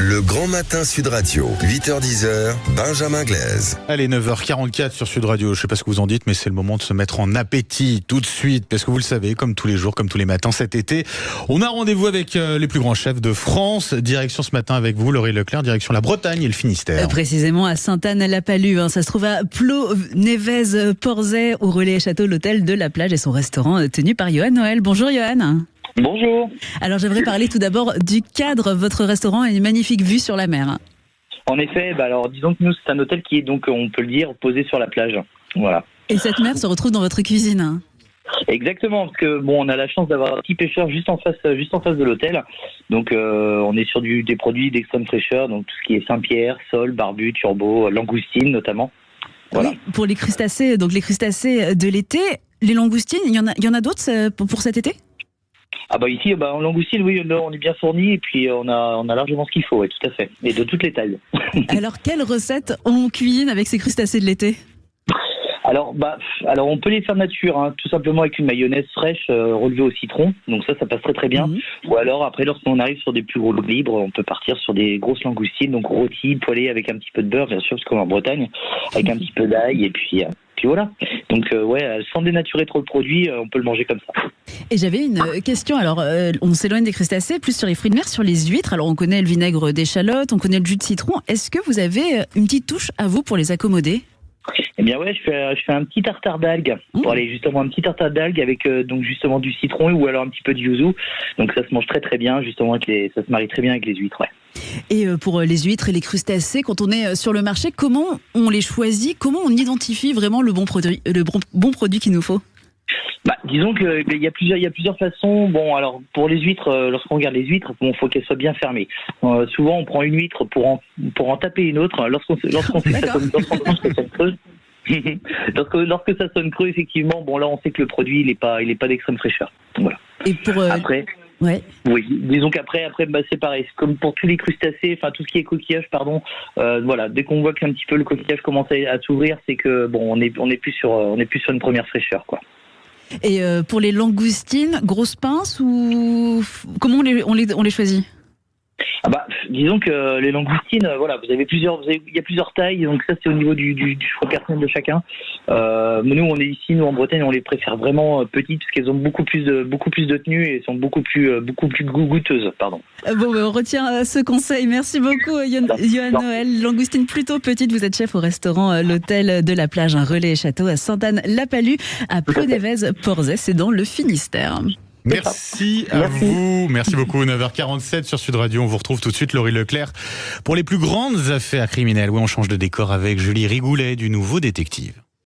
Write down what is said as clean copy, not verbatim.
Le Grand Matin Sud Radio, 8h-10h, Benjamin Glaise. Allez, 9h44 sur Sud Radio, je ne sais pas ce que vous en dites, mais c'est le moment de se mettre en appétit tout de suite, parce que vous le savez, comme tous les jours, comme tous les matins cet été, on a rendez-vous avec les plus grands chefs de France. Direction ce matin avec vous, Laurie Leclerc, direction la Bretagne et le Finistère. Précisément à Sainte-Anne-la-Palue, ça se trouve à Plo-Névez-Porzay, au Relais Château, l'hôtel de la plage et son restaurant tenu par Johan Noël. Bonjour Johan. Bonjour. Alors j'aimerais parler tout d'abord du cadre. Votre restaurant a une magnifique vue sur la mer. En effet, alors disons que nous c'est un hôtel qui est donc, on peut le dire, posé sur la plage. Voilà. Et cette mer se retrouve dans votre cuisine. Exactement, parce que on a la chance d'avoir un petit pêcheur juste en face de l'hôtel. Donc on est sur des produits d'extrême fraîcheur, donc tout ce qui est Saint-Pierre, sole, barbu, turbo, langoustine notamment. Voilà. Oui, pour les crustacés, donc les crustacés de l'été, les langoustines, il y en a d'autres pour cet été ? Ah bah ici, en langoustine, oui, on est bien fourni et puis on a largement ce qu'il faut, oui, tout à fait, et de toutes les tailles. Alors quelle recette on cuisine avec ces crustacés de l'été ? Alors on peut les faire nature, tout simplement avec une mayonnaise fraîche relevée au citron, donc ça passe très très bien. Ou alors après, lorsqu'on arrive sur des plus gros libres, on peut partir sur des grosses langoustines, donc rôties, poêlées avec un petit peu de beurre, bien sûr, parce qu'on est en Bretagne, avec un petit peu d'ail et puis voilà. Donc sans dénaturer trop le produit, on peut le manger comme ça. Et j'avais une question, alors on s'éloigne des crustacés, plus sur les fruits de mer, sur les huîtres. Alors on connaît le vinaigre d'échalote, on connaît le jus de citron. Est-ce que vous avez une petite touche à vous pour les accommoder ? Eh bien je fais un petit tartare d'algues, pour aller justement un petit tartare d'algues avec donc justement du citron ou alors un petit peu de yuzu. Donc ça se mange très très bien, justement ça se marie très bien avec les huîtres. Ouais. Et pour les huîtres et les crustacés, quand on est sur le marché, comment on les choisit ? Comment on identifie vraiment le bon produit qu'il nous faut ? Disons que il y a plusieurs façons. Bon, alors pour les huîtres, lorsqu'on regarde les huîtres, faut qu'elles soient bien fermées. Souvent, on prend une huître pour en taper une autre. Lorsqu'on sait que ça sonne creux. Lorsque ça sonne creux, effectivement, là, on sait que le produit, il est pas d'extrême fraîcheur. Voilà. Et pour après. Ouais. Oui, disons qu'après, c'est pareil. C'est comme pour tous les crustacés, tout ce qui est coquillage, dès qu'on voit qu'un petit peu le coquillage commence à s'ouvrir, c'est que on est plus sur une première fraîcheur, quoi. Et pour les langoustines, grosses pinces ou comment on les choisit ? Disons que les langoustines, il y a plusieurs tailles, donc ça c'est au niveau du choix personnel de chacun. Nous en Bretagne, on les préfère vraiment petites parce qu'elles ont beaucoup plus de tenue et sont beaucoup plus goûteuses, pardon. On retient ce conseil. Merci beaucoup, Johan Noël. Langoustine plutôt petite. Vous êtes chef au restaurant l'hôtel de la plage, un Relais Château à Sainte-Anne-la-Palue, à Plo-Névez-Porzay, c'est dans le Finistère. Merci à vous. Merci beaucoup. 9h47 sur Sud Radio. On vous retrouve tout de suite, Laurie Leclerc, pour les plus grandes affaires criminelles. Oui, on change de décor avec Julie Rigoulet du Nouveau Détective.